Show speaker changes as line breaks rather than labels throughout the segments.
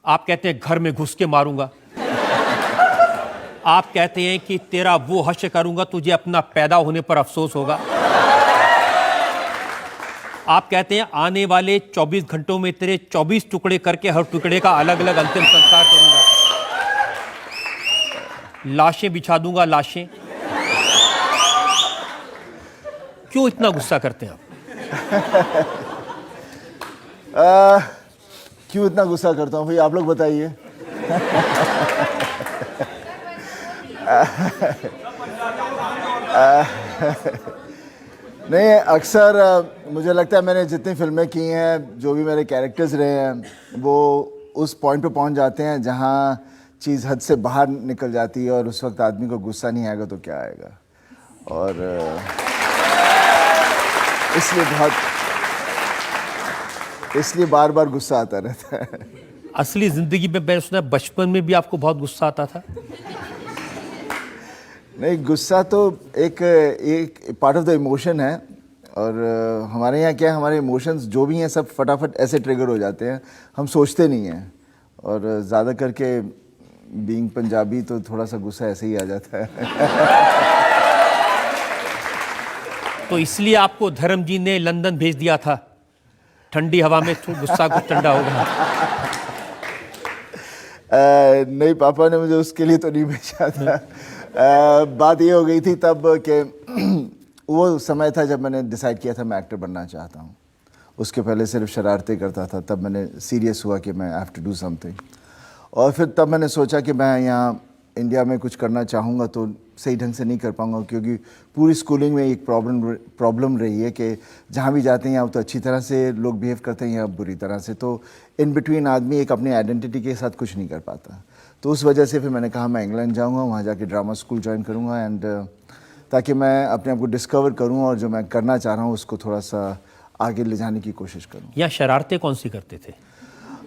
आप कहते हैं घर में घुस के मारूंगा। आप कहते हैं कि तेरा वो हश्र करूंगा तुझे अपना पैदा होने पर अफसोस होगा। आप कहते हैं आने वाले 24 घंटों में तेरे 24 टुकड़े करके हर टुकड़े का अलग अलग अंतिम संस्कार करूंगा। लाशें बिछा दूंगा, लाशें। क्यों इतना गुस्सा करते हैं आप?
क्यों इतना गुस्सा करता हूँ भाई, आप लोग बताइए। नहीं, अक्सर मुझे लगता है मैंने जितनी फिल्में की हैं, जो भी मेरे कैरेक्टर्स रहे हैं, वो उस पॉइंट पे पहुंच जाते हैं जहां चीज़ हद से बाहर निकल जाती है और उस वक्त आदमी को गुस्सा नहीं आएगा तो क्या आएगा। और इसलिए बार बार गुस्सा आता रहता है।
असली जिंदगी में मैंने सुना बचपन में भी आपको बहुत गुस्सा आता था।
नहीं, गुस्सा तो एक पार्ट ऑफ द इमोशन है। और हमारे यहाँ क्या है, हमारे इमोशंस जो भी हैं सब फटाफट ऐसे ट्रिगर हो जाते हैं, हम सोचते नहीं हैं। और ज़्यादा करके बीइंग पंजाबी तो थोड़ा सा गुस्सा ऐसे ही आ जाता है।
तो इसलिए आपको धर्म जी ने लंदन भेज दिया था, ठंडी हवा में गुस्सा कुछ ठंडा होगा।
नहीं, पापा ने मुझे उसके लिए तो नहीं भेजा था। बात ये हो गई थी तब कि वो समय था जब मैंने डिसाइड किया था मैं एक्टर बनना चाहता हूँ। उसके पहले सिर्फ शरारतें करता था, तब मैंने सीरियस हुआ कि मैं हैव टू डू समथिंग। और फिर तब मैंने सोचा कि मैं यहाँ इंडिया में कुछ करना चाहूँगा तो सही ढंग से नहीं कर पाऊँगा, क्योंकि पूरी स्कूलिंग में एक प्रॉब्लम रही है कि जहाँ भी जाते हैं या तो अच्छी तरह से लोग बिहेव करते हैं या बुरी तरह से, तो इन बिटवीन आदमी एक अपनी आइडेंटिटी के साथ कुछ नहीं कर पाता। तो उस वजह से फिर मैंने कहा मैं इंग्लैंड जाऊँगा, वहाँ जाके ड्रामा स्कूल ज्वाइन करूँगा एंड ताकि मैं अपने आप को डिस्कवर करूँ और जो मैं करना चाह रहा हूँ उसको थोड़ा सा आगे ले जाने की कोशिश करूँ।
या शरारतें कौन सी करते थे?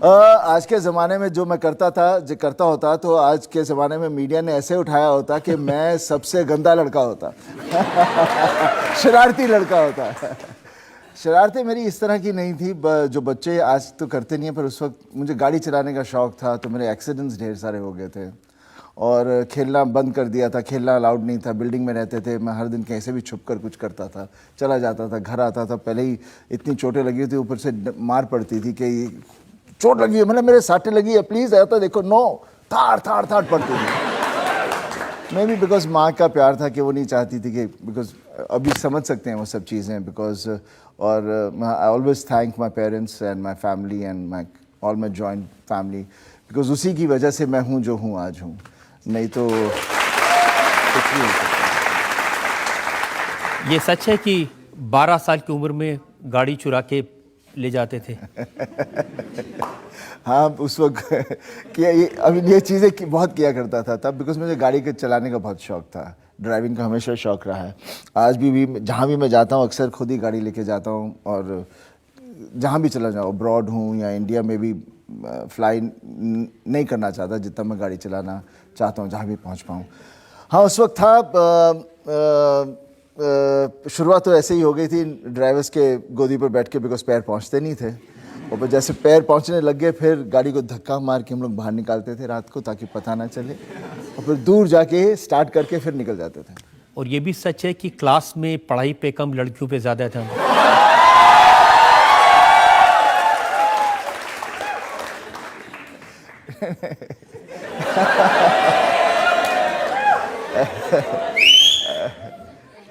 आज के ज़माने में जो मैं करता होता तो आज के ज़माने में मीडिया ने ऐसे उठाया होता कि मैं सबसे गंदा लड़का होता। शरारती लड़का होता। शरारतें मेरी इस तरह की नहीं थी जो बच्चे आज तो करते नहीं हैं, पर उस वक्त मुझे गाड़ी चलाने का शौक़ था तो मेरे एक्सीडेंट्स ढेर सारे हो गए थे। और खेलना बंद कर दिया था, खेलना अलाउड नहीं था। बिल्डिंग में रहते थे, मैं हर दिन कैसे भी छुप कर कुछ करता था, चला जाता था, घर आता था, पहले ही इतनी चोटें लगी थी, ऊपर से मार पड़ती थी कि चोट लगी है, मतलब मेरे साटे लगी है, प्लीज़ आता देखो, नो, थाड़ थाड़ थाड़ पड़ती थी। मे बी बिकॉज माँ का प्यार था कि वो नहीं चाहती थी कि, बिकॉज अभी समझ सकते हैं वो सब चीज़ें, बिकॉज और I always thank my parents and my family and my all my joint family, because उसी की वजह से मैं हूँ जो हूँ आज हूँ, नहीं तो कुछ नहीं हो सकता।
ये सच है कि 12 साल की उम्र में गाड़ी चुरा के ले जाते थे?
हाँ, उस वक्त किया ये चीज़ें बहुत किया करता था तब, बिकॉज मुझे गाड़ी के चलाने का बहुत शौक़ था। ड्राइविंग का हमेशा शौक़ रहा है। आज भी जहाँ भी मैं जाता हूँ अक्सर खुद ही गाड़ी लेके जाता हूँ, और जहाँ भी चला जाऊँ, अब्रॉड हूँ या इंडिया में भी फ्लाई नहीं करना चाहता जितना मैं गाड़ी चलाना चाहता हूँ, जहाँ भी पहुँच पाऊँ। हाँ, उस वक्त था शुरुआत तो ऐसे ही हो गई थी, ड्राइवर्स के गोदी पर बैठ के, बिकॉज पैर पहुंचते नहीं थे, और जैसे पैर पहुंचने लग गए फिर गाड़ी को धक्का मार के हम लोग बाहर निकालते थे रात को ताकि पता ना चले, और फिर दूर जाके स्टार्ट करके फिर निकल जाते थे।
और ये भी सच है कि क्लास में पढ़ाई पे कम, लड़कियों पे ज़्यादा था?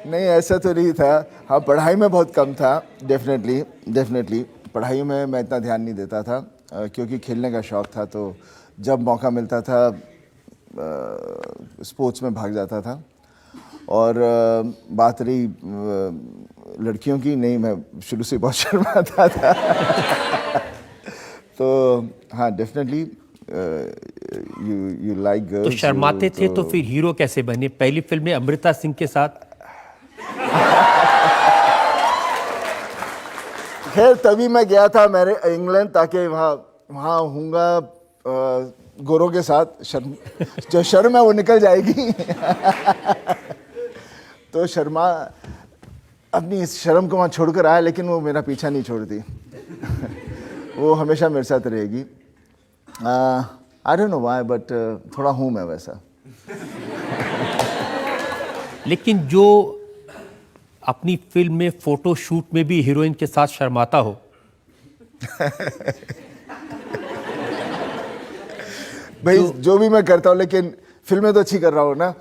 नहीं, ऐसा तो नहीं था। हाँ, पढ़ाई में बहुत कम था, डेफिनेटली पढ़ाई में मैं इतना ध्यान नहीं देता था, क्योंकि खेलने का शौक़ था, तो जब मौका मिलता था स्पोर्ट्स में भाग जाता था। और बात रही लड़कियों की, नहीं, मैं शुरू से बहुत शर्माता था। तो हाँ, डेफिनेटली यू लाइक गर्ल्स।
तो शर्माते थे तो फिर हीरो कैसे बने? पहली फिल्म में अमृता सिंह के साथ।
खैर, तभी मैं गया था मेरे इंग्लैंड, ताकि वहाँ हूँगा गोरों के साथ, जो शर्म है वो निकल जाएगी। तो शर्मा अपनी इस शर्म को वहाँ छोड़कर आया, लेकिन वो मेरा पीछा नहीं छोड़ती। वो हमेशा मेरे साथ रहेगी। I don't know why but थोड़ा हूँ मैं वैसा।
लेकिन जो अपनी फिल्म में फोटो शूट में भी हीरोइन के साथ शर्माता हो,
भाई जो भी मैं करता हूँ, लेकिन फिल्में तो अच्छी कर रहा हूँ ना।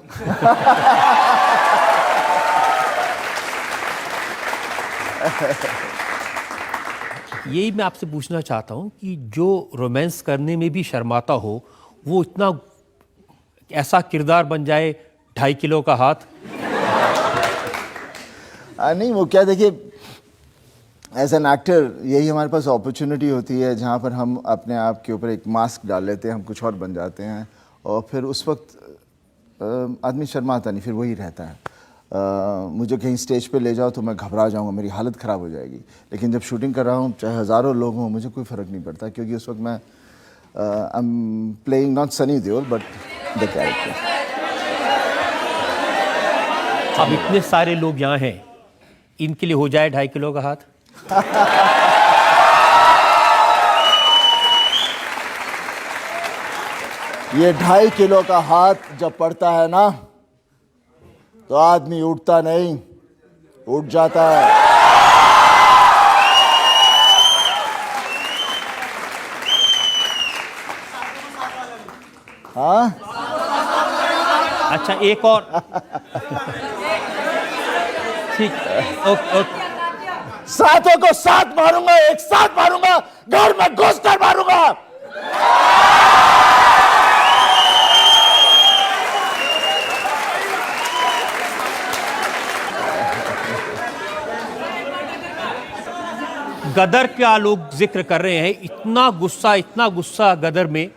यही मैं आपसे पूछना चाहता हूँ कि जो रोमांस करने में भी शर्माता हो, वो इतना ऐसा किरदार बन जाए 2.5 किलो का हाथ।
नहीं वो क्या, देखिए एज एन एक्टर यही हमारे पास अपॉर्चुनिटी होती है जहाँ पर हम अपने आप के ऊपर एक मास्क डाल लेते हैं, हम कुछ और बन जाते हैं और फिर उस वक्त आदमी शर्माता नहीं, फिर वही रहता है। मुझे कहीं स्टेज पे ले जाओ तो मैं घबरा जाऊंगा, मेरी हालत ख़राब हो जाएगी। लेकिन जब शूटिंग कर रहा हूँ, चाहे हज़ारों लोग हों, मुझे कोई फ़र्क नहीं पड़ता, क्योंकि उस वक्त मैं I am playing not Sunny Deol but the character.
अब इतने सारे लोग यहाँ हैं, इनके लिए हो जाए 2.5 किलो का हाथ।
ये 2.5 किलो का हाथ जब पड़ता है ना, तो आदमी उठता नहीं, उठ जाता है। हाँ,
अच्छा एक और। ठीक, ओके ओके।
सातों को साथ मारूंगा, एक साथ मारूंगा, घर में घुस कर मारूंगा।
गदर का लोग जिक्र कर रहे हैं, इतना गुस्सा गदर में